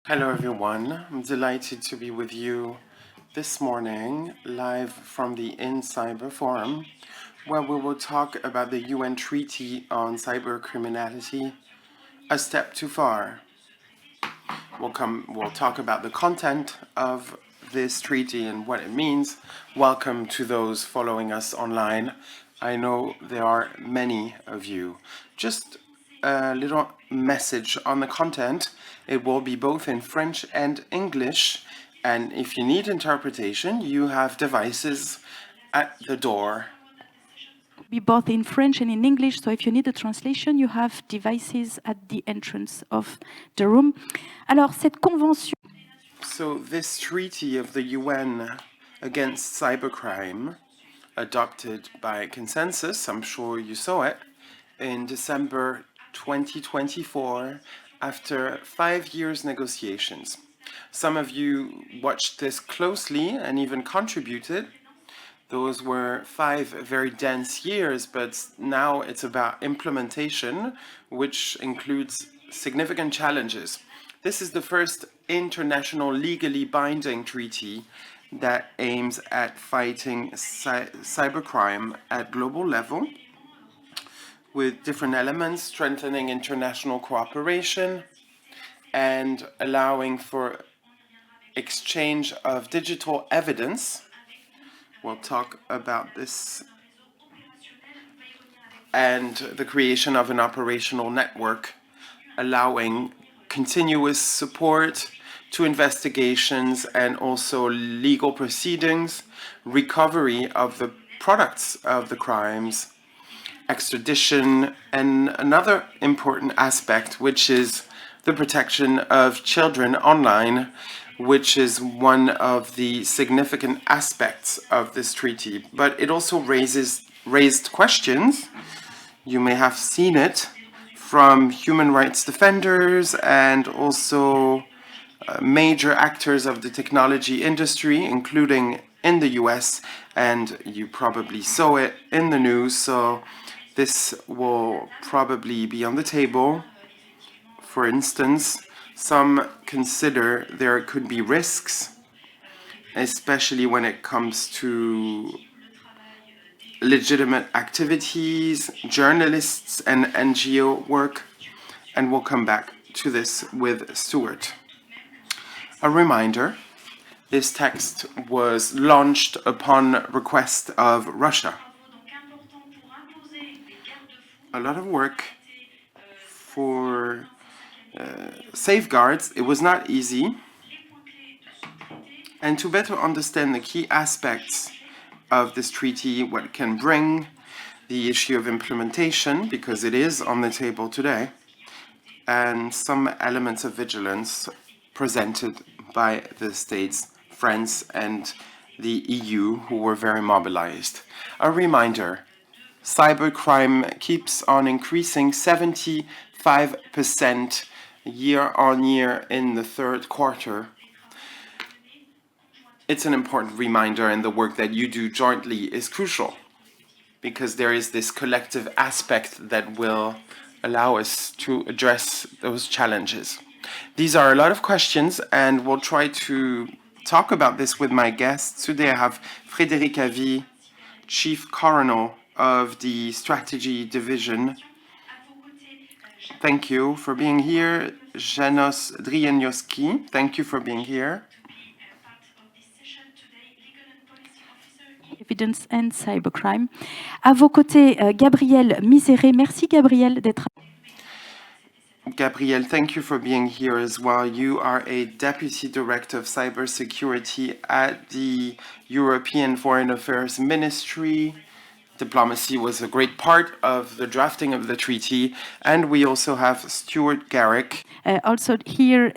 Hello everyone, I'm delighted to be with you this morning live from the INCYBER Forum, where we will talk about the UN Treaty on Cybercriminality, a step too far. We'll talk about the content of this treaty and what it means. Welcome to those following us online. I know there are many of you. Just a little message on the content. It will be both in French and English, and if you need interpretation, you have devices at the door. Be both in French and in English, so if you need a translation, you have devices at the entrance of the room. Alors, cette convention... So this treaty of the UN against cybercrime, adopted by consensus, I'm sure you saw it, in December 2024 after 5 years negotiations. Some of you watched this closely and even contributed. Those were 5 very dense years, but now it's about implementation, which includes significant challenges. This is the first international legally binding treaty that aims at fighting cybercrime at global level, with different elements, strengthening international cooperation and allowing for exchange of digital evidence. We'll talk about this, and the creation of an operational network allowing continuous support to investigations and also legal proceedings, recovery of the products of the crimes, extradition, and another important aspect, which is the protection of children online, which is one of the significant aspects of this treaty. But it also raised questions. You may have seen it from human rights defenders and also major actors of the technology industry, including in the US, and you probably saw it in the news, so this will probably be on the table. For instance, some consider there could be risks, especially when it comes to legitimate activities, journalists, and NGO work, and we'll come back to this with Stuart. A reminder, this text was launched upon request of Russia. A lot of work for safeguards. It was not easy. And to better understand the key aspects of this treaty, what it can bring, the issue of implementation, because it is on the table today, and some elements of vigilance presented by the states, France, and the EU, who were very mobilized. A reminder, cybercrime keeps on increasing 75% year on year in the third quarter. It's an important reminder, and the work that you do jointly is crucial, because there is this collective aspect that will allow us to address those challenges. These are a lot of questions, and we'll try to talk about this with my guests. Today I have Frédéric Avy, Chief Coroner of the Strategy Division. Thank you for being here. Janos Drienioski, thank you for being here. Evidence and Cybercrime. À vos côtés, Gabriel Miséré. Merci Gabriel d'être. Gabriel, thank you for being here as well. You are a Deputy Director of Cybersecurity at the European Foreign Affairs Ministry. Diplomacy was a great part of the drafting of the treaty. And we also have Stuart Garrick. Also here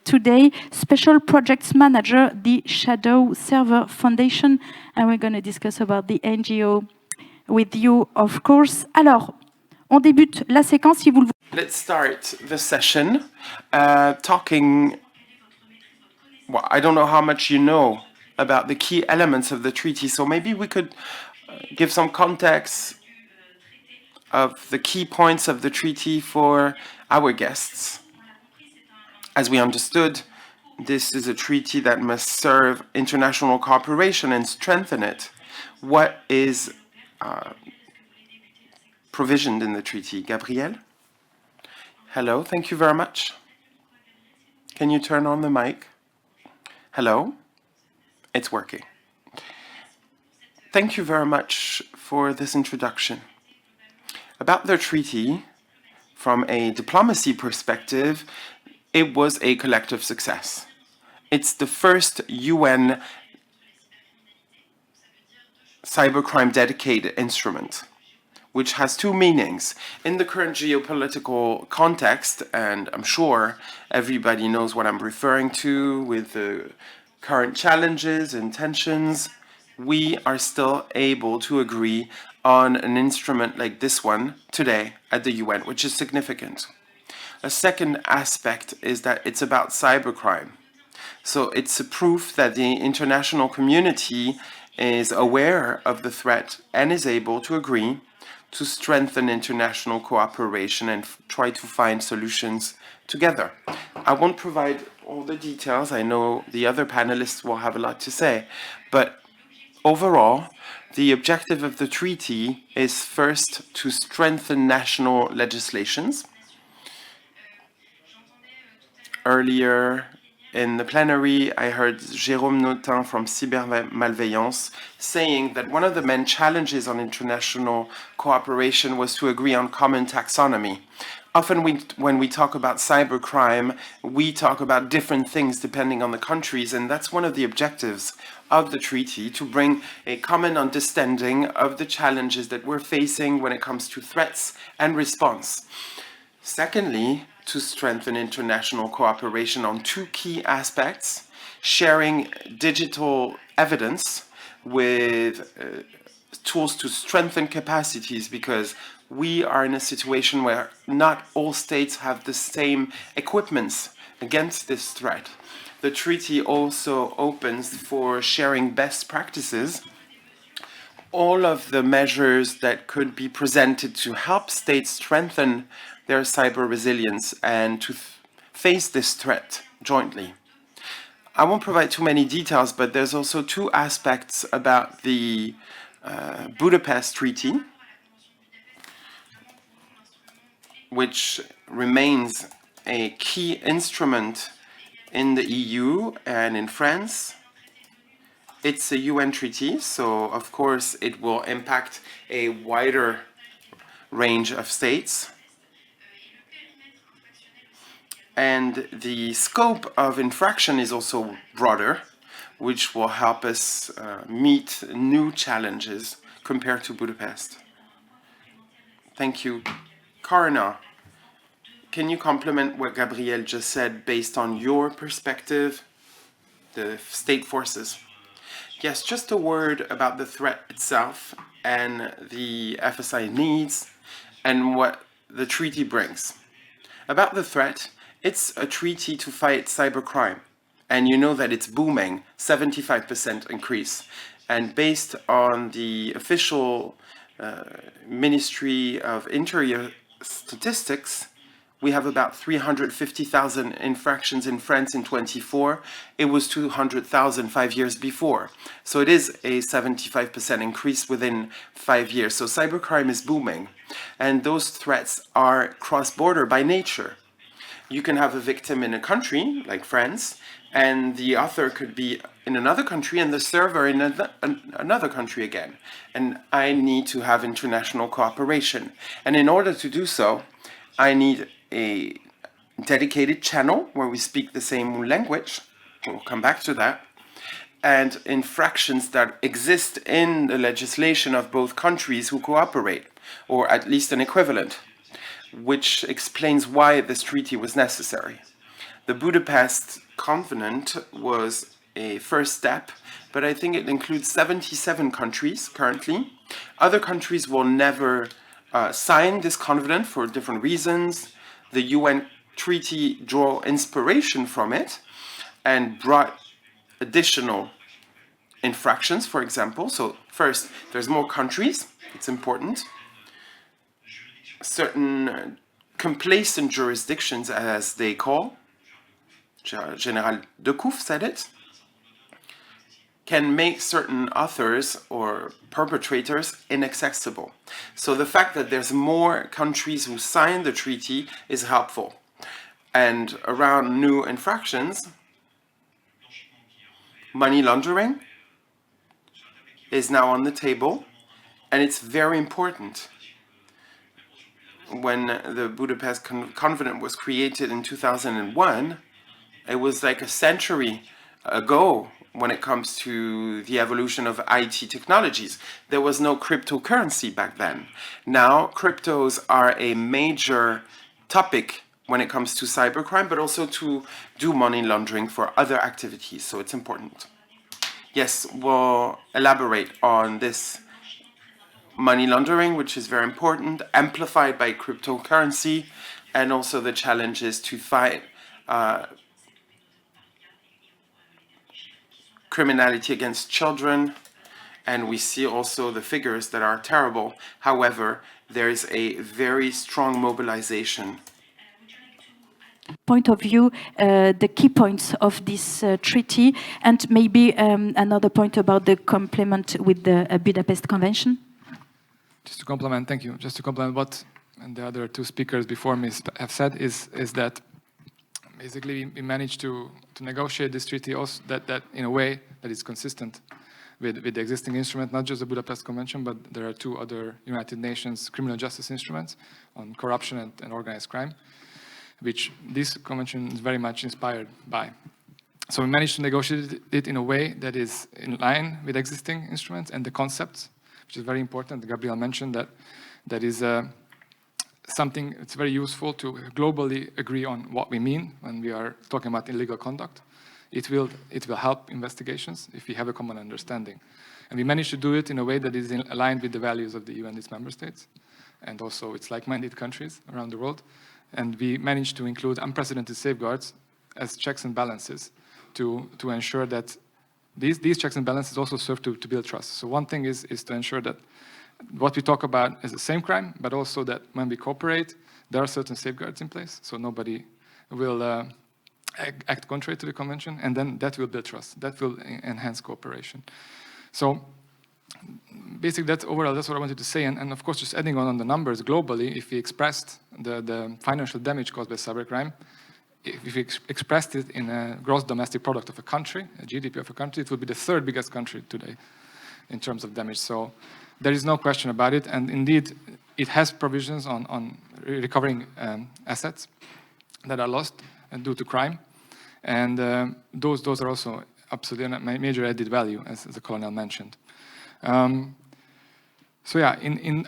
today, Special Projects Manager, the Shadow Server Foundation. And we're going to discuss about the NGO with you, of course. Alors, on débute la séquence, si vous le voulez. Let's start the session talking. Well, I don't know how much you know about the key elements of the treaty, so maybe we could give some context of the key points of the treaty for our guests. As we understood, This is a treaty that must serve international cooperation and strengthen it. What is provisioned in the treaty? Gabriel? Hello, thank you very much. Can you turn on the mic? Hello? It's working. Thank you very much for this introduction. About the treaty, from a diplomacy perspective, it was a collective success. It's the first UN cybercrime dedicated instrument, which has two meanings. In the current geopolitical context, and I'm sure everybody knows what I'm referring to with the current challenges and tensions, we are still able to agree on an instrument like this one today at the UN, which is significant. A second aspect is that it's about cybercrime. So it's a proof that the international community is aware of the threat and is able to agree to strengthen international cooperation and try to find solutions together. I won't provide all the details. I know the other panelists will have a lot to say, but overall, the objective of the treaty is first to strengthen national legislations. Earlier in the plenary, I heard Jérôme Notin from Cybermalveillance saying that one of the main challenges on international cooperation was to agree on common taxonomy. Often when we talk about cybercrime, we talk about different things depending on the countries, and that's one of the objectives of the treaty, to bring a common understanding of the challenges that we're facing when it comes to threats and response. Secondly, to strengthen international cooperation on two key aspects: sharing digital evidence with tools to strengthen capacities, because we are in a situation where not all states have the same equipments against this threat. The treaty also opens for sharing best practices. All of the measures that could be presented to help states strengthen their cyber resilience and to face this threat jointly. I won't provide too many details, but there's also two aspects about the Budapest Treaty, which remains a key instrument in the EU and in France. It's a UN treaty, so of course it will impact a wider range of states. And the scope of infraction is also broader, which will help us meet new challenges compared to Budapest. Thank you. Karina, can you complement what Gabriel just said based on your perspective, the state forces? Yes, just a word about the threat itself and the FSI needs and what the treaty brings. About the threat, it's a treaty to fight cybercrime. And you know that it's booming, 75% increase. And based on the official Ministry of Interior statistics, we have about 350,000 infractions in France in 24. It was 200,000 5 years before. So it is a 75% increase within 5 years. So cybercrime is booming. And those threats are cross-border by nature. You can have a victim in a country, like France, and the author could be in another country and the server in another country again. And I need to have international cooperation. And in order to do so, I need a dedicated channel where we speak the same language. We'll come back to that. And infractions that exist in the legislation of both countries who cooperate, or at least an equivalent, which explains why this treaty was necessary. The Budapest Covenant was a first step, but I think it includes 77 countries currently. Other countries will never sign this covenant for different reasons. The UN treaty drew inspiration from it and brought additional infractions, for example. So first, there's more countries, it's important. Certain complacent jurisdictions, as they call, General Decouf said it, can make certain authors or perpetrators inaccessible. So the fact that there's more countries who signed the treaty is helpful. And around new infractions, money laundering is now on the table, and it's very important. When the Budapest Convention was created in 2001, it was like a century ago when it comes to the evolution of IT technologies. There was no cryptocurrency back then. Now, cryptos are a major topic when it comes to cybercrime, but also to do money laundering for other activities, so it's important. Yes, we'll elaborate on this money laundering, which is very important, amplified by cryptocurrency, and also the challenges to fight criminality against children, and we see also the figures that are terrible. However, there is a very strong mobilization. Point of view, the key points of this treaty, and maybe another point about the complement with the Budapest Convention. Just to complement, thank you. Just to complement what and the other two speakers before me have said is that basically we managed to negotiate this treaty also that in a way that is consistent with the existing instrument, not just the Budapest Convention, but there are two other United Nations criminal justice instruments on corruption and organized crime, which this convention is very much inspired by. So we managed to negotiate it in a way that is in line with existing instruments and the concepts, which is very important. Gabriel mentioned that is something it's very useful to globally agree on what we mean when we are talking about illegal conduct. It will help investigations if we have a common understanding. And we managed to do it in a way that is aligned with the values of the UN and its member states, and also its like-minded countries around the world. And we managed to include unprecedented safeguards as checks and balances to ensure that these checks and balances also serve to build trust. So one thing is to ensure that what we talk about is the same crime, but also that when we cooperate, there are certain safeguards in place, so nobody will act contrary to the convention, and then that will build trust. That will enhance cooperation. So basically, that's what I wanted to say. And of course, just adding on the numbers globally, if we expressed the financial damage caused by cybercrime, if we expressed it in a gross domestic product of a country, a GDP of a country, it would be the third biggest country today in terms of damage. So there is no question about it. And indeed, it has provisions on recovering assets that are lost due to crime. And those are also absolutely a major added value, as the colonel mentioned. So yeah,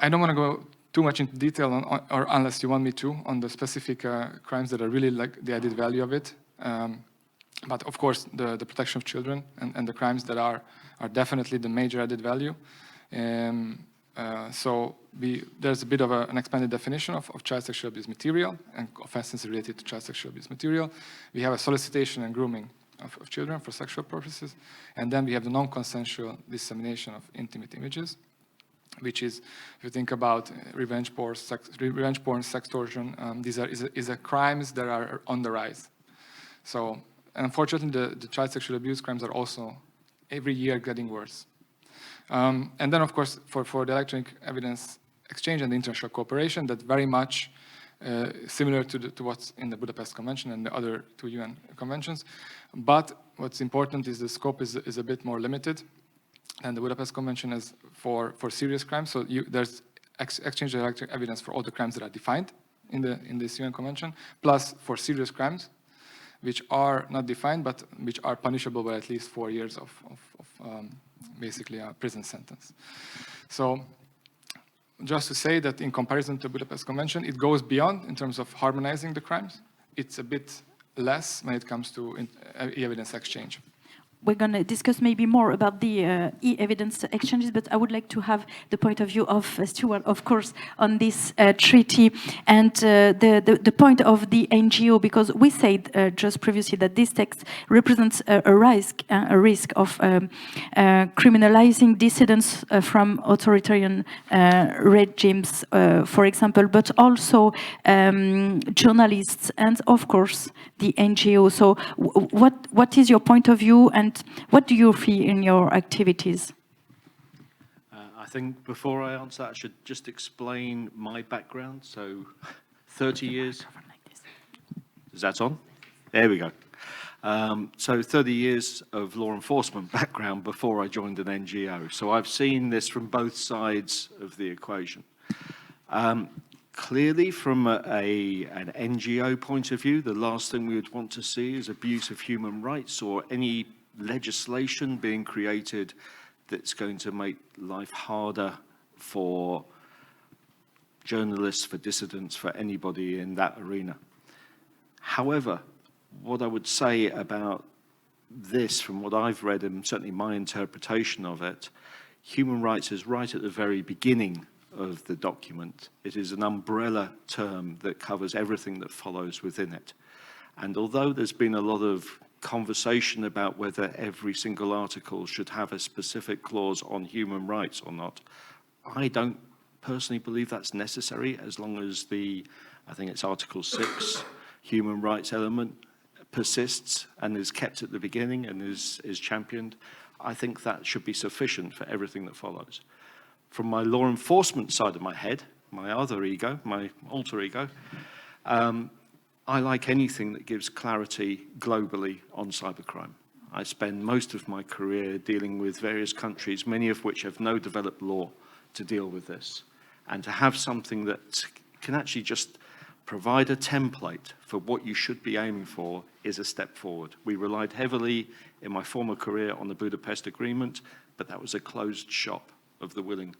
I don't want to go too much into detail or unless you want me to, on the specific crimes that are really like the added value of it. But of course, the protection of children and the crimes that are definitely the major added value. So there's a bit of an expanded definition of child sexual abuse material and offenses related to child sexual abuse material. We have a solicitation and grooming of children for sexual purposes. And then we have the non-consensual dissemination of intimate images, which is, if you think about revenge porn, sextortion, these are crimes that are on the rise. So unfortunately, the child sexual abuse crimes are also every year getting worse. And then, of course, for the electronic evidence exchange and the international cooperation, that's very much similar to what's in the Budapest Convention and the other two UN conventions. But what's important is the scope is a bit more limited. And the Budapest Convention is for serious crimes. So there's exchange of electronic evidence for all the crimes that are defined in this UN Convention, plus for serious crimes, which are not defined, but which are punishable by at least 4 years of basically a prison sentence. So just to say that in comparison to the Budapest Convention, it goes beyond in terms of harmonizing the crimes. It's a bit less when it comes to evidence exchange. we're going to discuss maybe more about the e-evidence exchanges, but I would like to have the point of view of Stuart, of course, on this treaty and the point of the NGO, because we said just previously that this text represents a risk of criminalizing dissidents from authoritarian regimes, for example, but also journalists and, of course, the NGO. So what is your point of view and what do you feel in your activities? I think before I answer that, I should just explain my background. So 30 years. Is that on? There we go. So 30 years of law enforcement background before I joined an NGO. So I've seen this from both sides of the equation. Clearly, from an NGO point of view, the last thing we would want to see is abuse of human rights or any legislation being created that's going to make life harder for journalists, for dissidents, for anybody in that arena. However, what I would say about this, from what I've read and certainly my interpretation of it, human rights is right at the very beginning of the document. It is an umbrella term that covers everything that follows within it. And although there's been a lot of conversation about whether every single article should have a specific clause on human rights or not, I don't personally believe that's necessary, as long as I think it's Article 6, human rights element persists and is kept at the beginning and is championed. I think that should be sufficient for everything that follows. From my law enforcement side of my head, my other ego, my alter ego, I like anything that gives clarity globally on cybercrime. I spend most of my career dealing with various countries, many of which have no developed law to deal with this. And to have something that can actually just provide a template for what you should be aiming for is a step forward. We relied heavily in my former career on the Budapest Agreement, but that was a closed shop of the willing,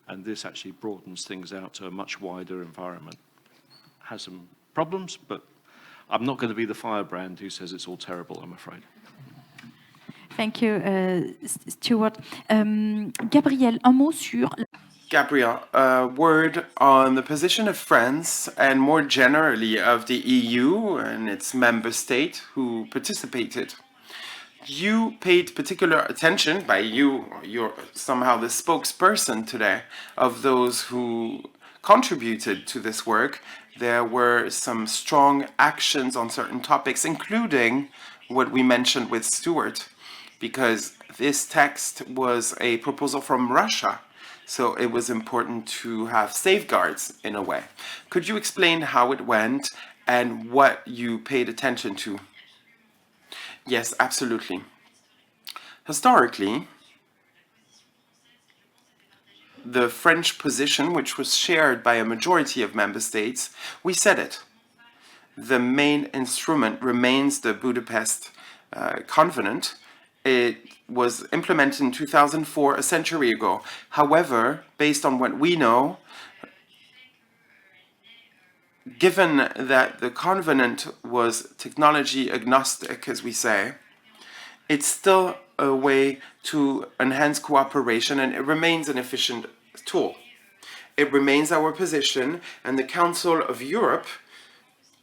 and this actually broadens things out to a much wider environment. Has some problems, but I'm not going to be the firebrand who says it's all terrible, I'm afraid. Thank you, Stuart. Gabriel, un mot sur... Gabriel, a word on the position of France and more generally of the EU and its member state who participated. You paid particular attention, by you're somehow the spokesperson today of those who contributed to this work. There were some strong actions on certain topics, including what we mentioned with Stuart, because this text was a proposal from Russia. So it was important to have safeguards in a way. Could you explain how it went and what you paid attention to? Yes, absolutely. Historically, the French position, which was shared by a majority of member states, we said it. The main instrument remains the Budapest Convention. It was implemented in 2004, a century ago. However, based on what we know, given that the Covenant was technology agnostic, as we say, it's still a way to enhance cooperation, and it remains an efficient tool. It remains our position, and the Council of Europe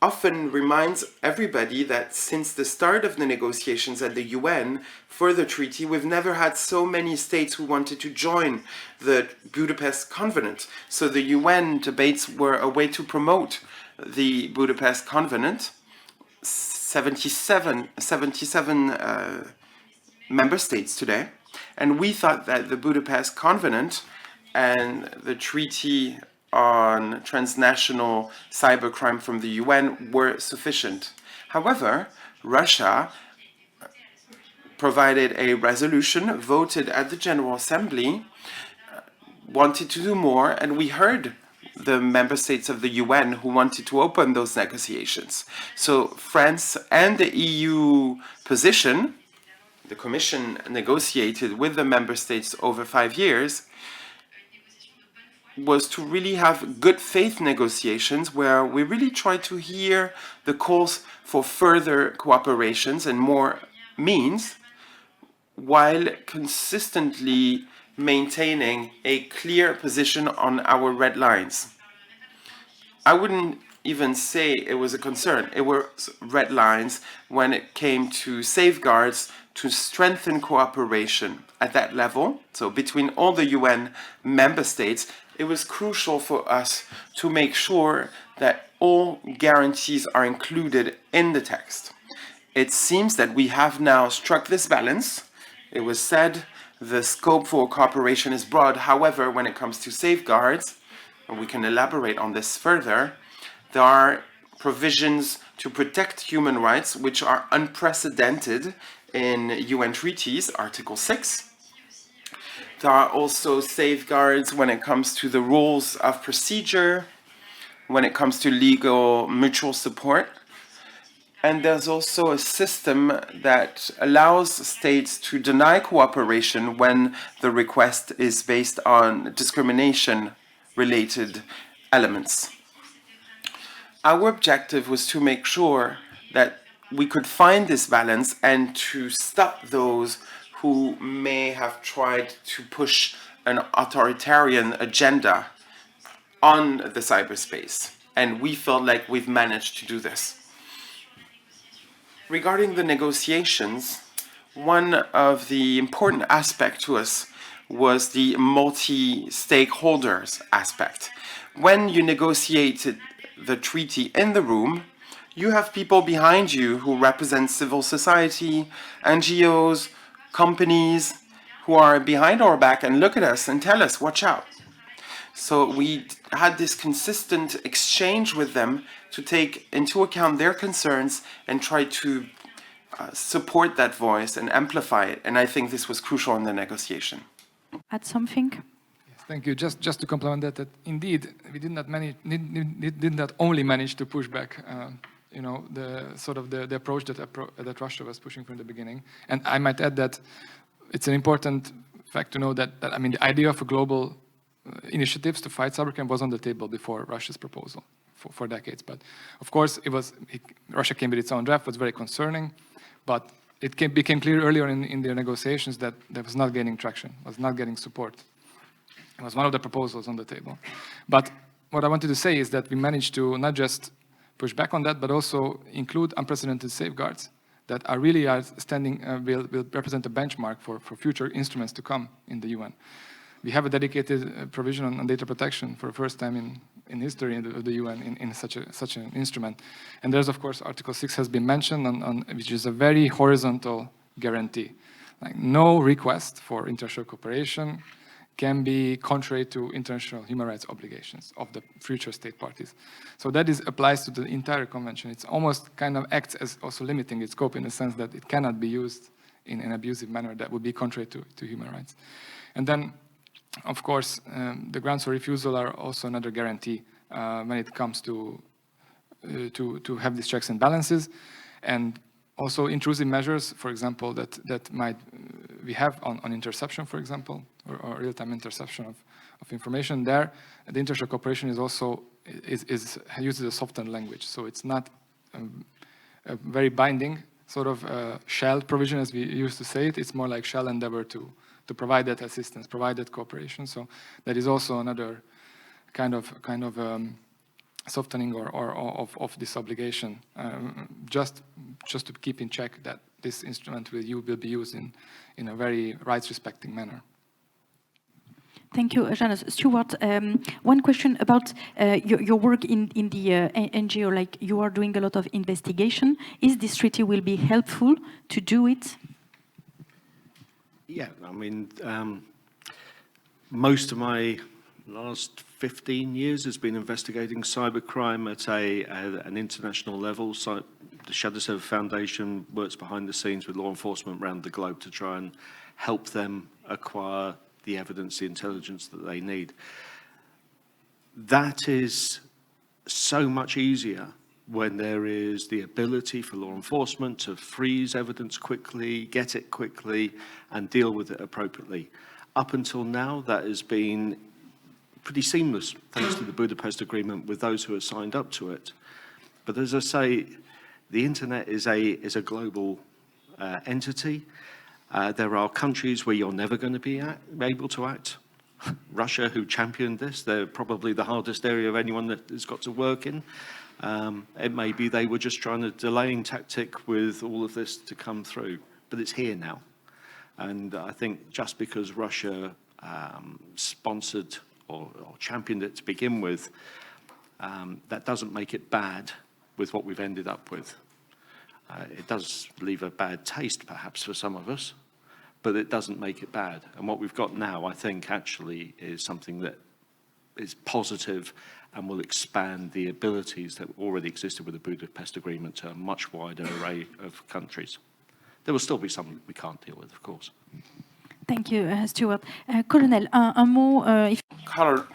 often reminds everybody that since the start of the negotiations at the UN for the treaty, we've never had so many states who wanted to join the Budapest Convention. So the UN debates were a way to promote the Budapest Convention. 77 member states today. And we thought that the Budapest Convention and the treaty on transnational cybercrime from the UN were sufficient. However, Russia provided a resolution voted at the General Assembly, wanted to do more, and we heard the member states of the UN who wanted to open those negotiations. So France and the EU position, the Commission negotiated with the member states over 5 years, was to really have good faith negotiations where we really tried to hear the calls for further cooperations and more means, while consistently maintaining a clear position on our red lines. I wouldn't even say it was a concern. It was red lines when it came to safeguards to strengthen cooperation at that level. So between all the UN member states, it was crucial for us to make sure that all guarantees are included in the text. It seems that we have now struck this balance. It was said the scope for cooperation is broad. However, when it comes to safeguards, and we can elaborate on this further, there are provisions to protect human rights which are unprecedented in UN treaties, Article 6. There are also safeguards when it comes to the rules of procedure, when it comes to legal mutual support. And there's also a system that allows states to deny cooperation when the request is based on discrimination-related elements. Our objective was to make sure that we could find this balance and to stop those who may have tried to push an authoritarian agenda on the cyberspace. And we felt like we've managed to do this. Regarding the negotiations, one of the important aspects to us was the multi-stakeholders aspect. When you negotiated the treaty in the room, you have people behind you who represent civil society, NGOs, companies, who are behind our back and look at us and tell us, watch out. So we had this consistent exchange with them to take into account their concerns and try to support that voice and amplify it. And I think this was crucial in the negotiation. Add something? Yes, thank you. Just to complement that indeed we did not only manage to push back, the approach that Russia was pushing from the beginning. And I might add that it's an important fact to know that the idea of a global initiatives to fight cybercrime was on the table before Russia's proposal for decades. But of course, Russia came with its own draft, was very concerning, but it became clear earlier in their negotiations that that was not gaining traction, was not getting support. It was one of the proposals on the table. But what I wanted to say is that we managed to not just push back on that, but also include unprecedented safeguards that are really will represent a benchmark for future instruments to come in the UN. We have a dedicated provision on data protection for the first time in history of the UN in such an instrument. And there's, of course, Article 6 has been mentioned, which is a very horizontal guarantee. Like no request for international cooperation can be contrary to international human rights obligations of the future state parties. So that applies to the entire convention. It's almost kind of acts as also limiting its scope in the sense that it cannot be used in an abusive manner that would be contrary to human rights. And then, of course, the grounds for refusal are also another guarantee when it comes to have these checks and balances, and also intrusive measures, for example, that we have on interception, for example, or real-time interception of information. There, the international cooperation is also uses a softened language, so it's not a very binding sort of shall provision as we used to say it. It's more like shall endeavor to provide that assistance, provide that cooperation. So that is also another kind of softening of this obligation, just to keep in check that this instrument will be used in a very rights-respecting manner. Thank you, Janus. Stuart, one question about your work in the NGO. Like, you are doing a lot of investigation. Is this treaty will be helpful to do it? Yeah, I mean, most of my last 15 years has been investigating cybercrime at an international level. So the Shadow Server Foundation works behind the scenes with law enforcement around the globe to try and help them acquire the evidence, the intelligence that they need. That is so much easier when there is the ability for law enforcement to freeze evidence quickly, get it quickly, and deal with it appropriately. Up until now, that has been pretty seamless, thanks to the Budapest Agreement with those who are signed up to it. But as I say, the internet is a global entity. There are countries where you're never going to be able to act. Russia, who championed this, they're probably the hardest area of anyone that has got to work in. It may be they were just trying a delaying tactic with all of this to come through, but it's here now. And I think just because Russia sponsored or championed it to begin with, that doesn't make it bad with what we've ended up with. It does leave a bad taste, perhaps, for some of us, but it doesn't make it bad. And what we've got now, I think, actually is something that is positive and will expand the abilities that already existed with the Budapest Agreement to a much wider array of countries. There will still be some we can't deal with, of course. Thank you, Stuart. Colonel, un mot.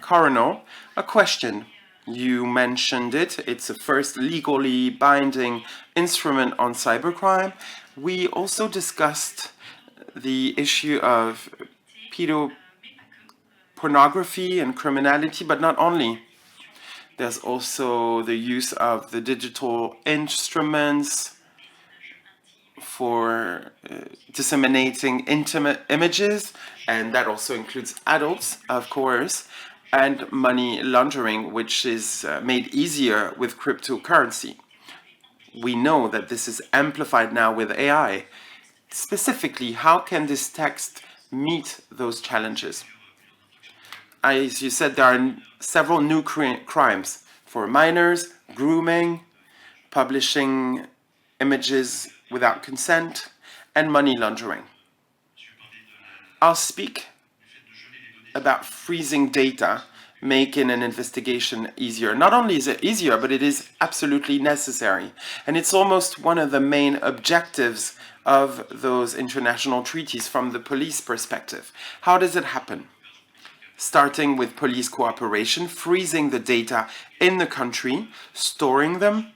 Colonel, a question. You mentioned it. It's the first legally binding instrument on cybercrime. We also discussed the issue of pornography and criminality, but not only. There's also the use of the digital instruments for disseminating intimate images, and that also includes adults, of course, and money laundering, which is made easier with cryptocurrency. We know that this is amplified now with AI. Specifically, how can this text meet those challenges? As you said, there are several new crimes for minors: grooming, publishing images without consent, and money laundering. I'll speak about freezing data, making an investigation easier. Not only is it easier, but it is absolutely necessary. And it's almost one of the main objectives of those international treaties from the police perspective. How does it happen? Starting with police cooperation, freezing the data in the country, storing them,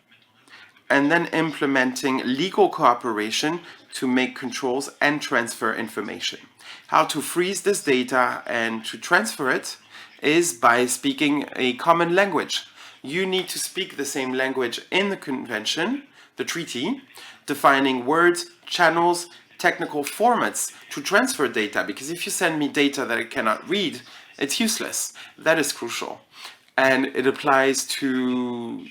and then implementing legal cooperation to make controls and transfer information. How to freeze this data and to transfer it is by speaking a common language. You need to speak the same language in the convention, the treaty, defining words, channels, technical formats to transfer data, because if you send me data that I cannot read, it's useless. That is crucial. And it applies to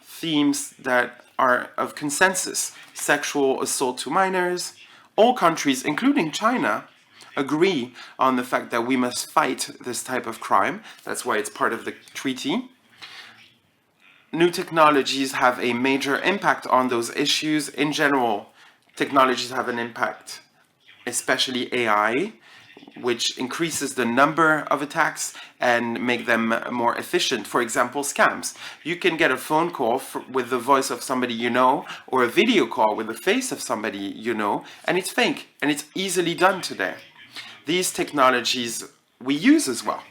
themes that are of consensus: sexual assault to minors. All countries, including China, agree on the fact that we must fight this type of crime. That's why it's part of the treaty. New technologies have a major impact on those issues. In general, technologies have an impact, especially AI, which increases the number of attacks and make them more efficient. For example, scams. You can get a phone call with the voice of somebody you know, or a video call with the face of somebody you know, and it's fake, and it's easily done today. These technologies we use as well.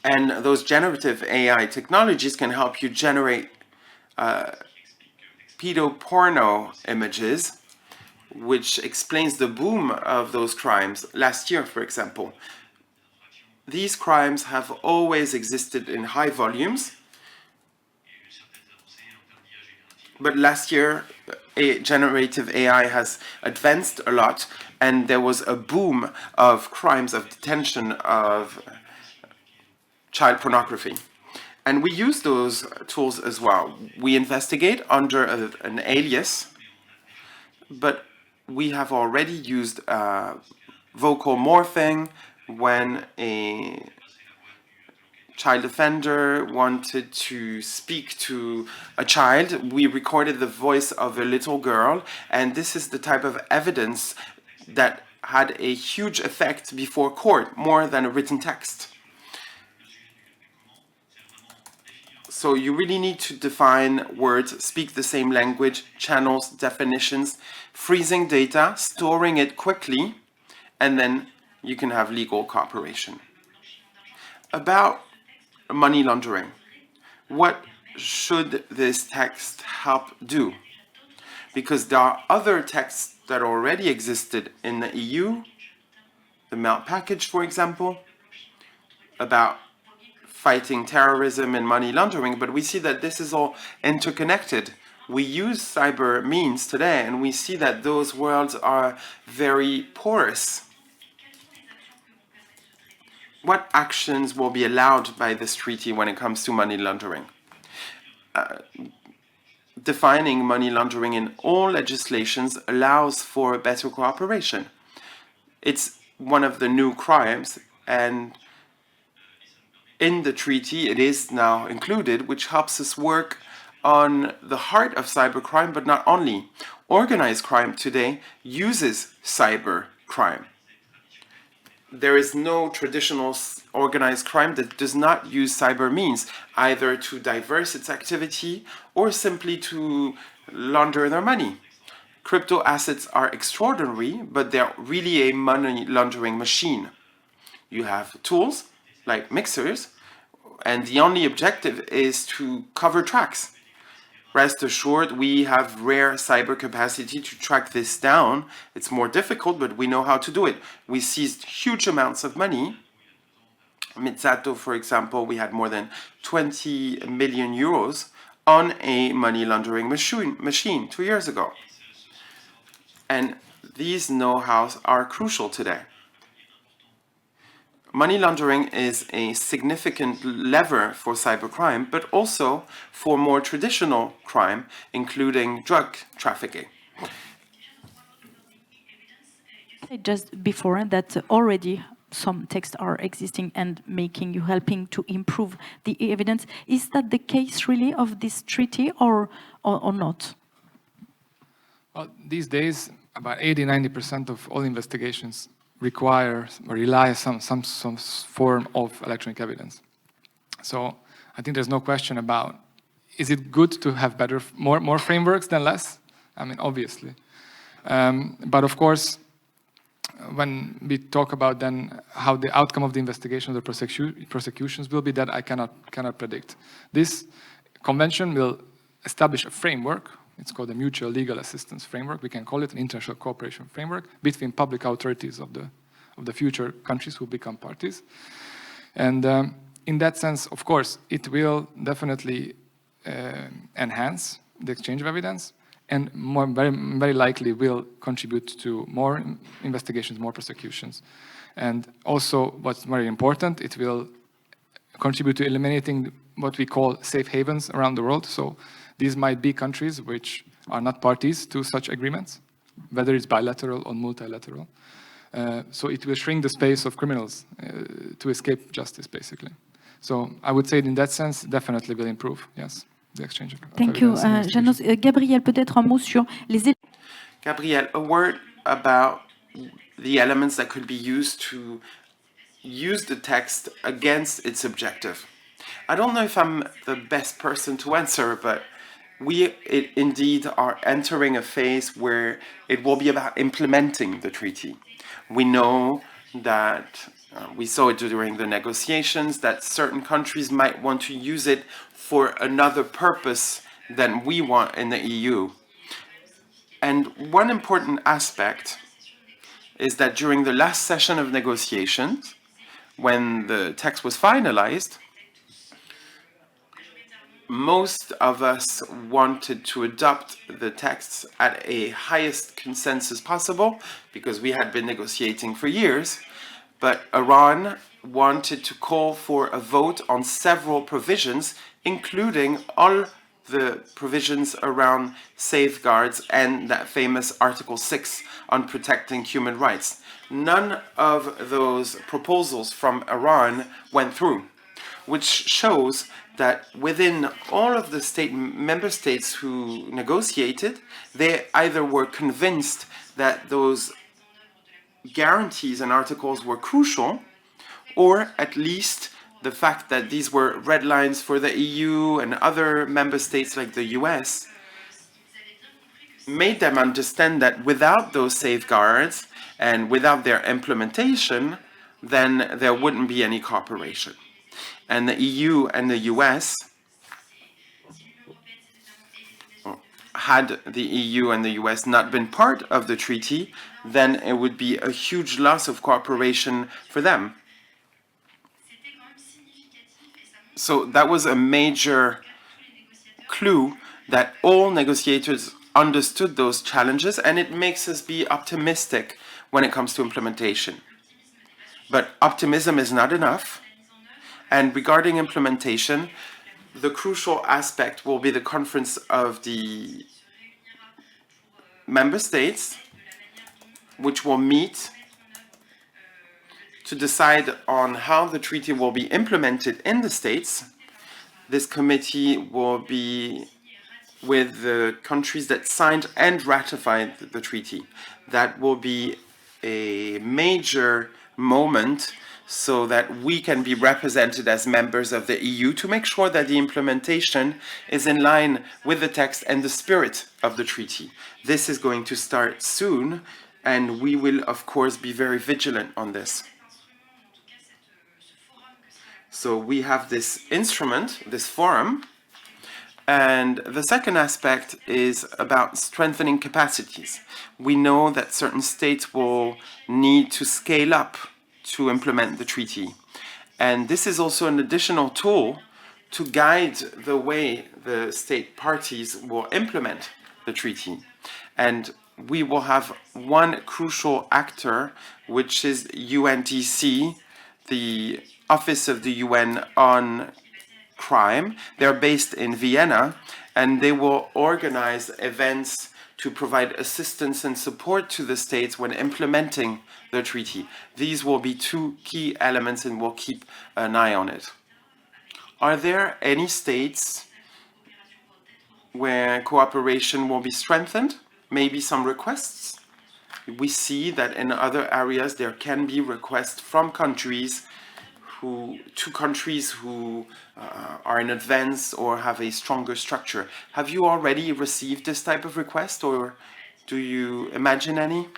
And those generative AI technologies can help you generate pedoporno images, which explains the boom of those crimes last year, for example. These crimes have always existed in high volumes, but last year generative AI has advanced a lot, and there was a boom of crimes of detention of child pornography. And we use those tools as well. We investigate under an alias, but we have already used vocal morphing when a child offender wanted to speak to a child. We recorded the voice of a little girl, and this is the type of evidence that had a huge effect before court, more than a written text. So you really need to define words, speak the same language, channels, definitions, freezing data, storing it quickly, and then you can have legal cooperation. About money laundering, what should this text help do? Because there are other texts that already existed in the EU, the melt package, for example, about fighting terrorism and money laundering, but we see that this is all interconnected. We use cyber means today, and we see that those worlds are very porous. What actions will be allowed by this treaty when it comes to money laundering? Defining money laundering in all legislations allows for better cooperation. It's one of the new crimes, and in the treaty it is now included, which helps us work on the heart of cybercrime, but not only. Organized crime today uses cybercrime. There is no traditional organized crime that does not use cyber means, either to diverse its activity or simply to launder their money. Crypto assets are extraordinary, but they're really a money laundering machine. You have tools like mixers, and the only objective is to cover tracks. Rest assured, we have rare cyber capacity to track this down. It's more difficult, but we know how to do it. We seized huge amounts of money. Mizzato, for example, we had more than 20 million euros on a money laundering machine 2 years ago. And these know-hows are crucial today. Money laundering is a significant lever for cybercrime, but also for more traditional crime, including drug trafficking. Just before that, already some texts are existing and helping to improve the evidence. Is that the case really of this treaty or not? Well, these days, about 80–90% of all investigations require or rely on some form of electronic evidence. So I think there's no question about, is it good to have more frameworks than less? I mean, obviously. But of course, when we talk about then how the outcome of the investigations or prosecutions will be, that I cannot predict. This convention will establish a framework. It's called a mutual legal assistance framework. We can call it an international cooperation framework between public authorities of the future countries who become parties. And in that sense, of course, it will definitely enhance the exchange of evidence, and very likely will contribute to more investigations, more prosecutions. And also, what's very important, it will contribute to eliminating what we call safe havens around the world. So these might be countries which are not parties to such agreements, whether it's bilateral or multilateral. So it will shrink the space of criminals to escape justice, basically. So I would say in that sense, definitely will improve, yes, the exchange of Thank you, Janos. Gabriel, peut-être un mot sur les... Gabriel, a word about the elements that could be used to use the text against its objective. I don't know if I'm the best person to answer, but we indeed are entering a phase where it will be about implementing the treaty. We know that, we saw it during the negotiations, that certain countries might want to use it for another purpose than we want in the EU. And one important aspect is that during the last session of negotiations, when the text was finalized, most of us wanted to adopt the texts at a highest consensus possible because we had been negotiating for years, but Iran wanted to call for a vote on several provisions, including all the provisions around safeguards and that famous Article 6 on protecting human rights. None of those proposals from Iran went through, which shows that within all of the member states who negotiated, they either were convinced that those guarantees and articles were crucial, or at least the fact that these were red lines for the EU and other member states like the US made them understand that without those safeguards and without their implementation, then there wouldn't be any cooperation. And the EU and the US, had the EU and the US not been part of the treaty, then it would be a huge loss of cooperation for them. So that was a major clue that all negotiators understood those challenges, and it makes us be optimistic when it comes to implementation. But optimism is not enough. And regarding implementation, the crucial aspect will be the conference of the member states, which will meet to decide on how the treaty will be implemented in the states. This committee will be with the countries that signed and ratified the treaty. That will be a major moment so that we can be represented as members of the EU to make sure that the implementation is in line with the text and the spirit of the treaty. This is going to start soon, and we will, of course, be very vigilant on this. So we have this instrument, this forum, and the second aspect is about strengthening capacities. We know that certain states will need to scale up to implement the treaty. And this is also an additional tool to guide the way the state parties will implement the treaty. And we will have one crucial actor, which is UNDC, the Office of the UN on Crime. They're based in Vienna, and they will organize events to provide assistance and support to the states when implementing the treaty. These will be two key elements, and we'll keep an eye on it. Are there any states where cooperation will be strengthened? Maybe some requests? We see that in other areas there can be requests from countries who are in advance or have a stronger structure. Have you already received this type of request, or do you imagine any?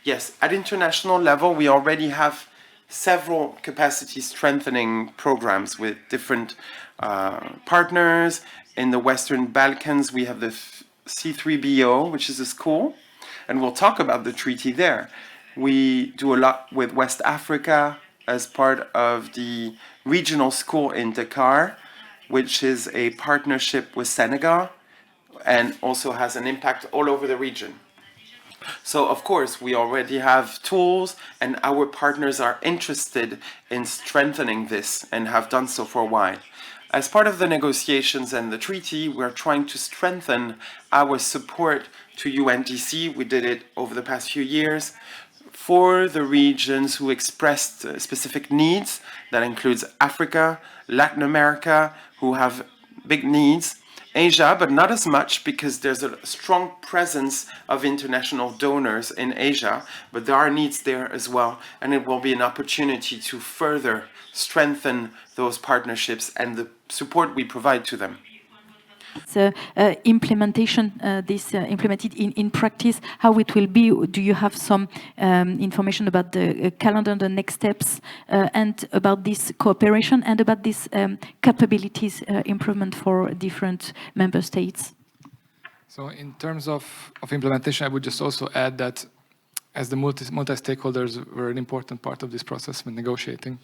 Yes, at international level, we already have several capacity strengthening programs with different partners. In the Western Balkans, we have the C3BO, which is a school, and we'll talk about the treaty there. We do a lot with West Africa as part of the regional school in Dakar, which is a partnership with Senegal and also has an impact all over the region. So, of course, we already have tools, and our partners are interested in strengthening this and have done so for a while. As part of the negotiations and the treaty, we're trying to strengthen our support to UNDC. We did it over the past few years for the regions who expressed specific needs. That includes Africa, Latin America, who have big needs, Asia, but not as much because there's a strong presence of international donors in Asia, but there are needs there as well, and it will be an opportunity to further strengthen those partnerships and the support we provide to them. So implementation, implemented in practice, how it will be? Do you have some information about the calendar, the next steps, and about this cooperation and about this capabilities improvement for different member states? So in terms of implementation, I would just also add that as the multi-stakeholders were an important part of this process when negotiating,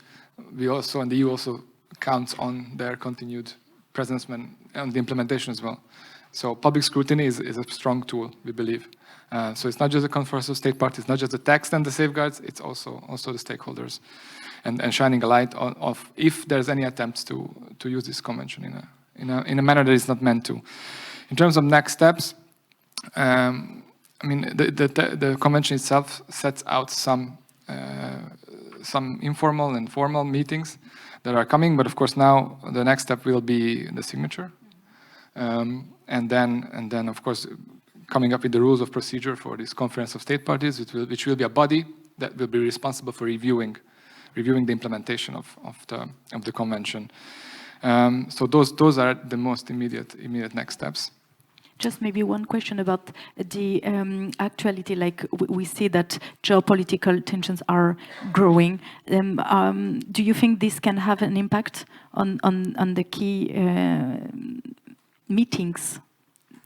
we also, and the EU also counts on their continued presence on the implementation as well. So public scrutiny is a strong tool, we believe. So it's not just the conference of state parties, not just the text and the safeguards, it's also the stakeholders, and shining a light on if there's any attempts to use this convention in a manner that is not meant to. In terms of next steps, I mean the convention itself sets out some informal and formal meetings that are coming, but of course now the next step will be the signature, and then of course coming up with the rules of procedure for this conference of state parties, which will be a body that will be responsible for reviewing the implementation of the convention. So those are the most immediate next steps. Just maybe one question about the actuality. Like we see that geopolitical tensions are growing. Do you think this can have an impact on the key meetings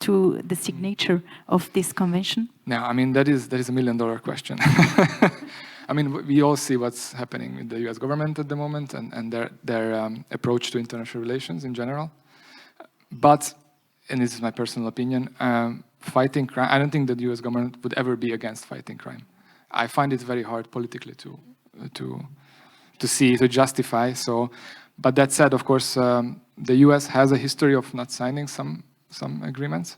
to the signature of this convention? No, I mean that is $1 million question. I mean, we all see what's happening with the U.S. government at the moment and their approach to international relations in general. But and this is my personal opinion, fighting crime, I don't think that the US government would ever be against fighting crime. I find it very hard politically to justify. So, but that said, of course, the US has a history of not signing some agreements,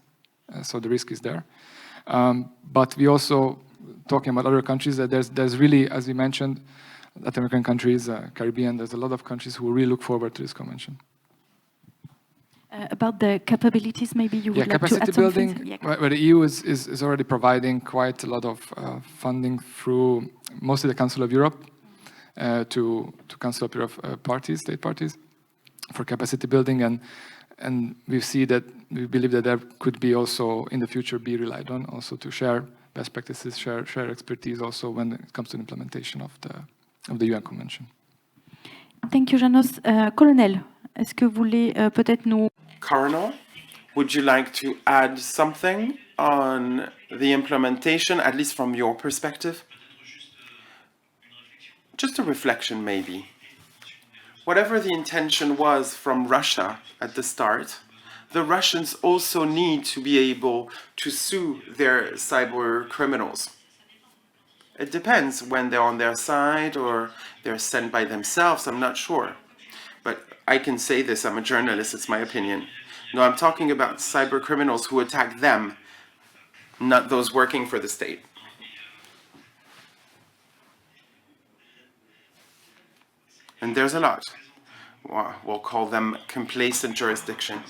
so the risk is there. But we also, talking about other countries, that there's really, as we mentioned, Latin American countries, Caribbean, there's a lot of countries who really look forward to this convention. About the capabilities, maybe you would like to add capacity something? building, where the EU is already providing quite a lot of funding through mostly the Council of Europe to Council of Europe parties, state parties, for capacity building, and we believe that there could be also in the future be relied on also to share best practices, share expertise also when it comes to the implementation of the UN Convention. Thank you, Janos. Colonel, est-ce que vous voulez peut-être nous... Colonel, would you like to add something on the implementation, at least from your perspective? Just a reflection, maybe. Whatever the intention was from Russia at the start, the Russians also need to be able to sue their cyber criminals. It depends when they're on their side or they're sent by themselves, I'm not sure. But I can say this, I'm a journalist, it's my opinion. No, I'm talking about cyber criminals who attack them, not those working for the state. And there's a lot. We'll call them complacent jurisdiction.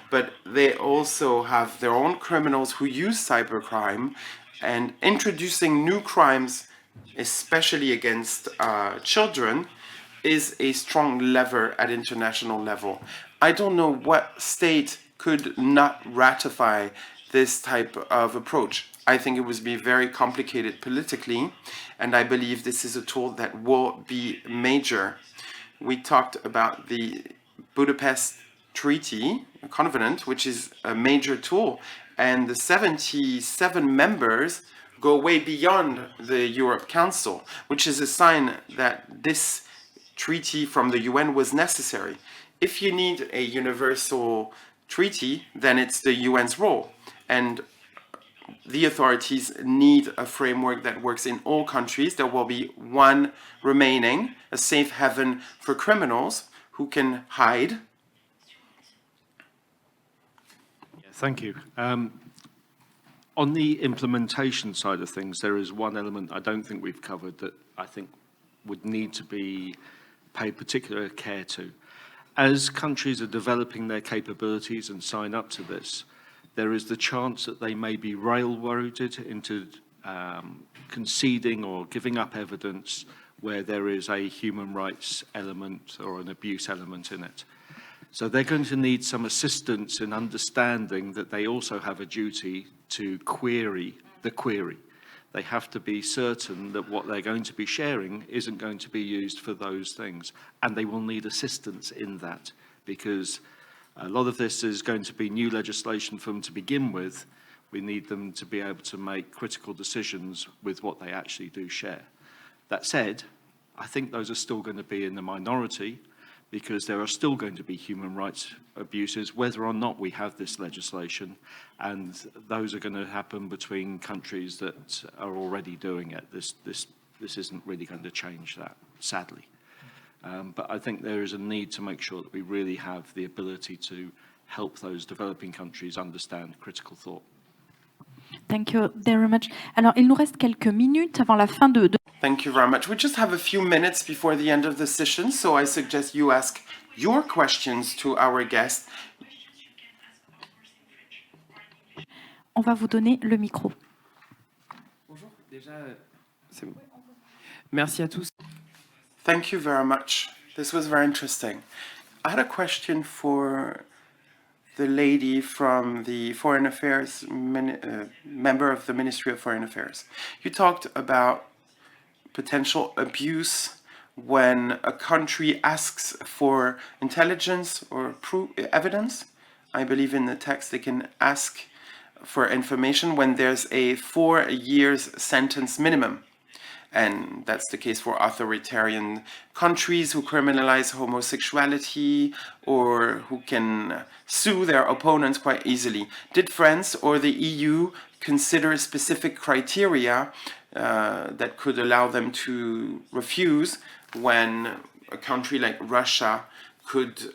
But they also have their own criminals who use cybercrime, and introducing new crimes, especially against children, is a strong lever at international level. I don't know what state could not ratify this type of approach. I think it would be very complicated politically, and I believe this is a tool that will be major. We talked about the Budapest Treaty, a covenant, which is a major tool, and the 77 members go way beyond the Europe Council, which is a sign that this treaty from the UN was necessary. If you need a universal treaty, then it's the UN's role. And the authorities need a framework that works in all countries. There will be one remaining, a safe haven for criminals who can hide. Thank you. On the implementation side of things, there is one element I don't think we've covered that I think would need to be paid particular care to. As countries are developing their capabilities and sign up to this, there is the chance that they may be railroaded into conceding or giving up evidence where there is a human rights element or an abuse element in it. So they're going to need some assistance in understanding that they also have a duty to query the query. They have to be certain that what they're going to be sharing isn't going to be used for those things. And they will need assistance in that, because a lot of this is going to be new legislation for them to begin with. We need them to be able to make critical decisions with what they actually do share. That said, I think those are still going to be in the minority, because there are still going to be human rights abuses, whether or not we have this legislation, and those are going to happen between countries that are already doing it. This isn't really going to change that, sadly. But I think there is a need to make sure that we really have the ability to help those developing countries understand critical thought. Thank you very much. Alors, il nous reste quelques minutes avant la fin de... Thank you very much. We just have a few minutes before the end of the session, so I suggest you ask your questions to our guest. On va vous donner le micro. Bonjour, déjà, c'est bon. Merci à tous. Thank you very much. This was very interesting. I had a question for the lady from the Foreign Affairs, member of the Ministry of Foreign Affairs. You talked about potential abuse when a country asks for intelligence or evidence. I believe in the text they can ask for information when there's a 4 years sentence minimum. And that's the case for authoritarian countries who criminalize homosexuality or who can sue their opponents quite easily. Did France or the EU consider specific criteria that could allow them to refuse when a country like Russia could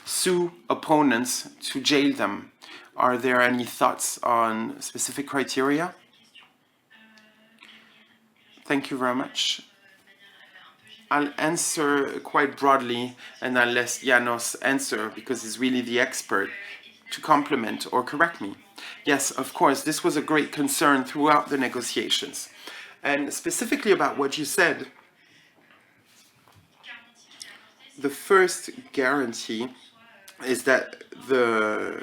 sue opponents to jail them? Are there any thoughts on specific criteria? Thank you very much. I'll answer quite broadly and I'll let Janos answer because he's really the expert to complement or correct me. Yes, of course, this was a great concern throughout the negotiations. And specifically about what you said, the first guarantee is that the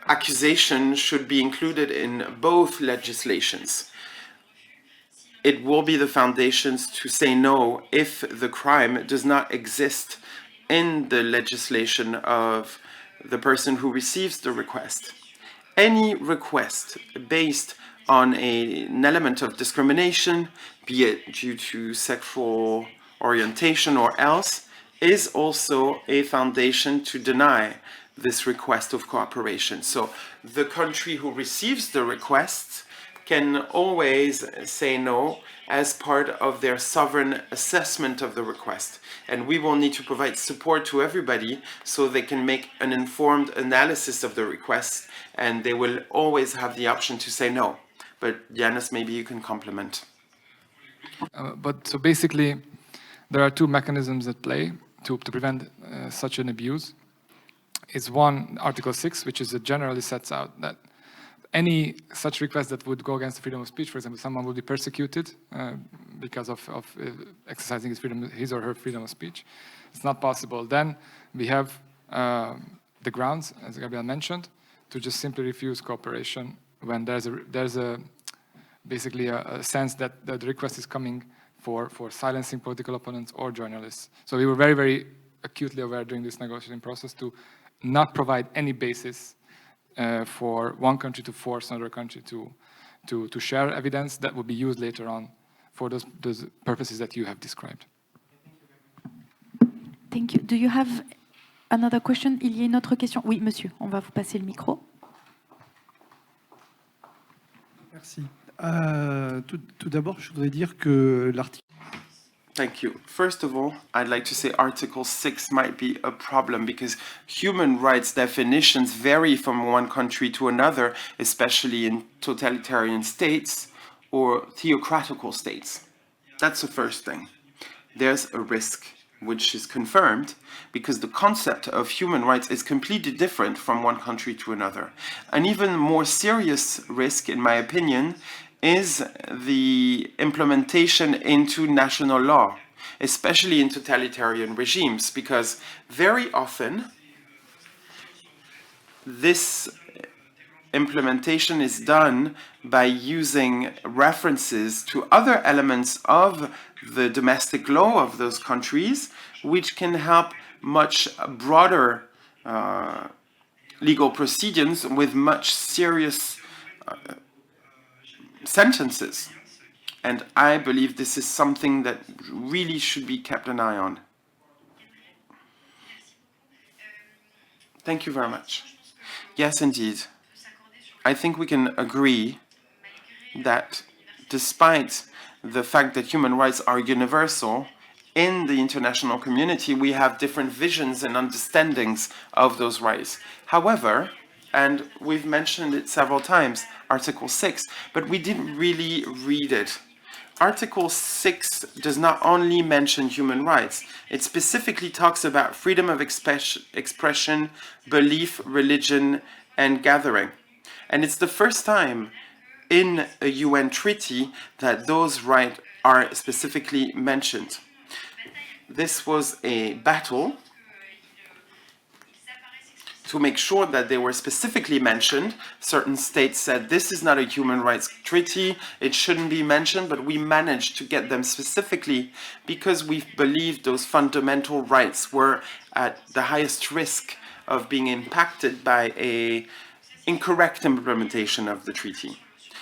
accusation should be included in both legislations. It will be the foundations to say no if the crime does not exist in the legislation of the person who receives the request. Any request based on an element of discrimination, be it due to sexual orientation or else, is also a foundation to deny this request of cooperation. So the country who receives the request can always say no as part of their sovereign assessment of the request. And we will need to provide support to everybody so they can make an informed analysis of the request, and they will always have the option to say no. But Janis, maybe you can complement. So basically, there are two mechanisms at play to prevent such an abuse. It's one, Article 6, which is generally sets out that any such request that would go against the freedom of speech, for example, someone would be persecuted because of exercising his or her freedom of speech. It's not possible. Then we have the grounds, as Gabriel mentioned, to just simply refuse cooperation when there's basically a sense that the request is coming for silencing political opponents or journalists. So we were very, very acutely aware during this negotiating process to not provide any basis for one country to force another country to share evidence that would be used later on for those purposes that you have described. Thank you. Do you have another question? Il y a une autre question. Oui, monsieur, on va vous passer le micro. Merci. Tout d'abord, je voudrais dire que l'article... Thank you. First of all, I'd like to say Article 6 might be a problem because human rights definitions vary from one country to another, especially in totalitarian states or theocratical states. That's the first thing. There's a risk which is confirmed because the concept of human rights is completely different from one country to another. An even more serious risk, in my opinion, is the implementation into national law, especially in totalitarian regimes, because very often this implementation is done by using references to other elements of the domestic law of those countries, which can help much broader legal proceedings with much serious sentences. And I believe this is something that really should be kept an eye on. Thank you very much. Yes, indeed. I think we can agree that despite the fact that human rights are universal, in the international community, we have different visions and understandings of those rights. However, and we've mentioned it several times, Article 6, but we didn't really read it. Article 6 does not only mention human rights, it specifically talks about freedom of expression, belief, religion, and gathering. And it's the first time in a UN treaty that those rights are specifically mentioned. This was a battle to make sure that they were specifically mentioned. Certain states said this is not a human rights treaty, it shouldn't be mentioned, but we managed to get them specifically because we believed those fundamental rights were at the highest risk of being impacted by an incorrect implementation of the treaty.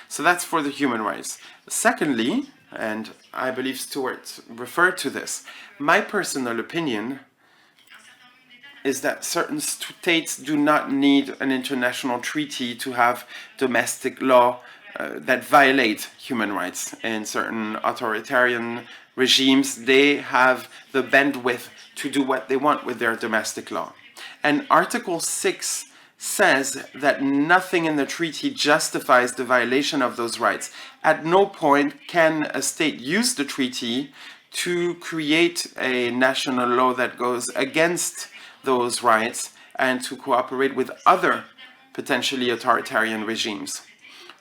So that's for the human rights. Secondly, And I believe Stuart referred to this. My personal opinion is that certain states do not need an international treaty to have domestic law that violate human rights. In certain authoritarian regimes, they have the bandwidth to do what they want with their domestic law. And Article 6 says that nothing in the treaty justifies the violation of those rights. At no point can a state use the treaty to create a national law that goes against those rights and to cooperate with other potentially authoritarian regimes.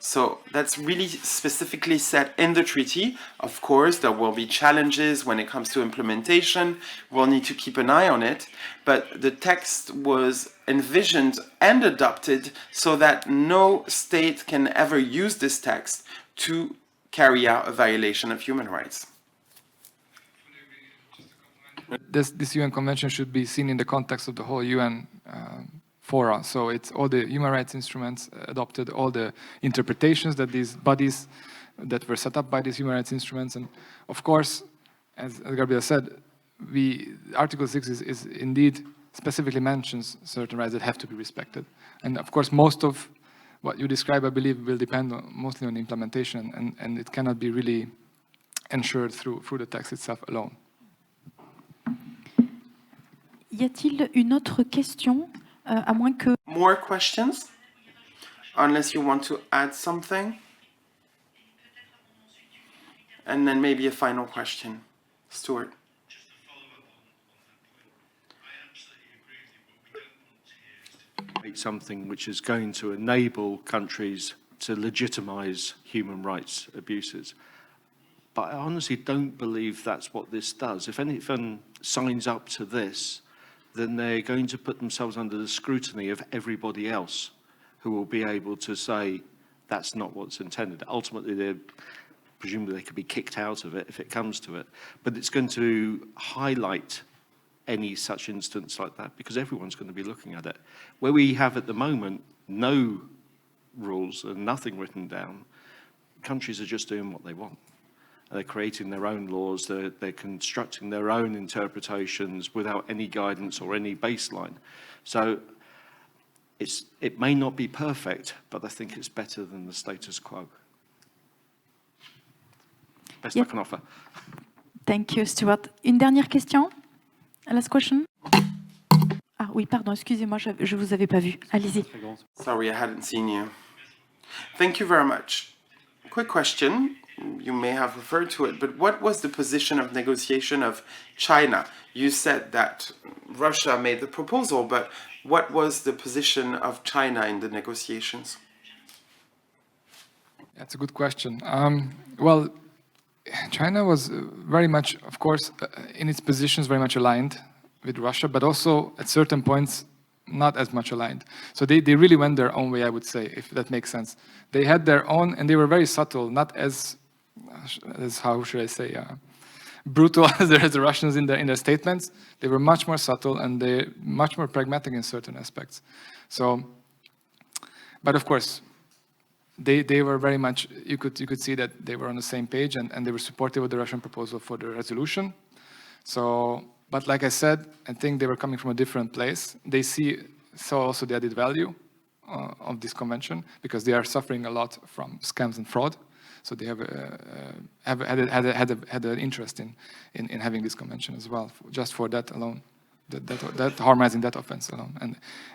So that's really specifically set in the treaty. Of course, there will be challenges when it comes to implementation. We'll need to keep an eye on it. But the text was envisioned and adopted so that no state can ever use this text to carry out a violation of human rights. This UN convention should be seen in the context of the whole UN fora. So it's all the human rights instruments adopted, all the interpretations that these bodies that were set up by these human rights instruments. And of course, as Gabriel said, Article 6 is indeed specifically mentions certain rights that have to be respected. And of course, most of what you describe, I believe, will depend mostly on implementation, and it cannot be really ensured through the text itself alone. Y a-t-il une autre question, à moins que... More questions? Unless you want to add something? And then maybe a final question. Stuart. Something which is going to enable countries to legitimize human rights abuses. But I honestly don't believe that's what this does. If anyone signs up to this, then they're going to put themselves under the scrutiny of everybody else who will be able to say that's not what's intended. Ultimately, presumably they could be kicked out of it if it comes to it. But it's going to highlight any such instance like that because everyone's going to be looking at it. Where we have at the moment no rules and nothing written down, countries are just doing what they want. They're creating their own laws, they're constructing their own interpretations without any guidance or any baseline. So it may not be perfect, but I think it's better than the status quo. Best I can offer. Thank you, Stuart. Une dernière question? Last question? Ah oui, pardon, excusez-moi, je ne vous avais pas vu. Allez-y. Sorry, I hadn't seen you. Thank you very much. Quick question. You may have referred to it, but what was the position of negotiation of China? You said that Russia made the proposal, but what was the position of China in the negotiations? That's a good question. Well, China was very much, of course, in its positions very much aligned with Russia, but also at certain points not as much aligned. So they really went their own way, I would say, if that makes sense. They had their own, and they were very subtle, not as how should I say, brutal as the Russians in their statements. They were much more subtle and they much more pragmatic in certain aspects. So, but of course, they were very much, you could see that they were on the same page and they were supportive of the Russian proposal for the resolution. But like I said, I think they were coming from a different place. They saw also the added value of this convention because they are suffering a lot from scams and fraud. So they have had an interest in having this convention as well, just for that alone, that harmonizing that offense alone,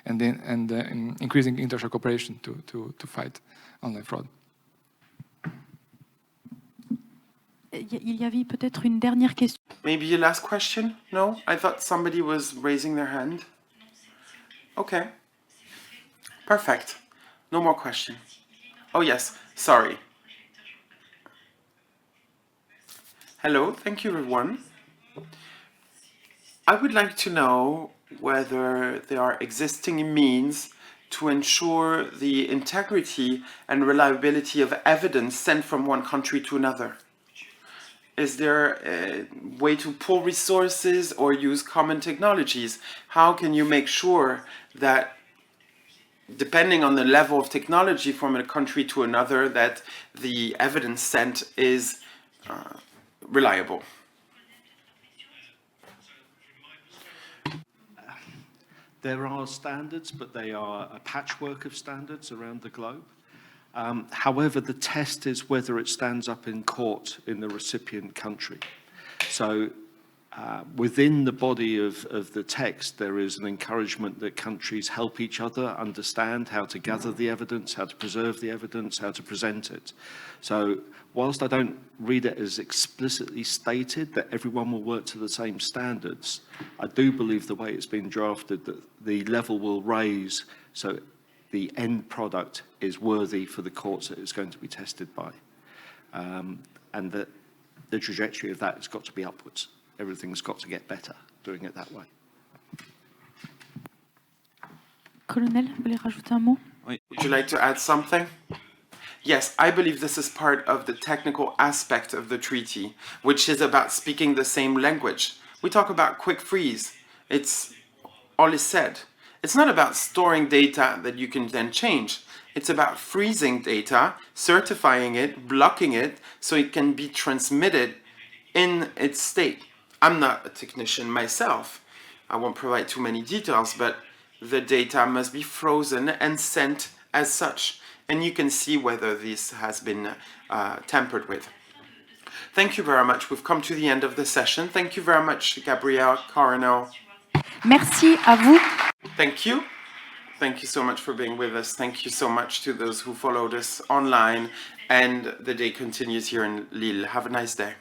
and in increasing international cooperation to fight online fraud. Il y avait peut-être une dernière question. Maybe a last question? No? I thought somebody was raising their hand. Okay. Perfect. No more question. Oh yes, sorry. Hello, thank you everyone. I would like to know whether there are existing means to ensure the integrity and reliability of evidence sent from one country to another. Is there a way to pool resources or use common technologies? How can you make sure that, depending on the level of technology from a country to another, that the evidence sent is reliable. There are standards, but they are a patchwork of standards around the globe. However, the test is whether it stands up in court in the recipient country. So within the body of the text, there is an encouragement that countries help each other understand how to gather the evidence, how to preserve the evidence, how to present it. So whilst I don't read it as explicitly stated that everyone will work to the same standards, I do believe the way it's been drafted that the level will raise so the end product is worthy for the courts that it's going to be tested by. And that the trajectory of that has got to be upwards. Everything's got to get better doing it that way. Colonel, vous voulez rajouter un mot? Would you like to add something? Yes, I believe this is part of the technical aspect of the treaty, which is about speaking the same language. We talk about quick freeze. It's all is said. It's not about storing data that you can then change. It's about freezing data, certifying it, blocking it, so it can be transmitted in its state. I'm not a technician myself. I won't provide too many details, but the data must be frozen and sent as such. And you can see whether this has been tampered with. Thank you very much. We've come to the end of the session. Thank you very much, Gabrielle, Coronel. Merci à vous. Thank you. Thank you so much for being with us. Thank you so much to those who followed us online. And the day continues here in Lille. Have a nice day.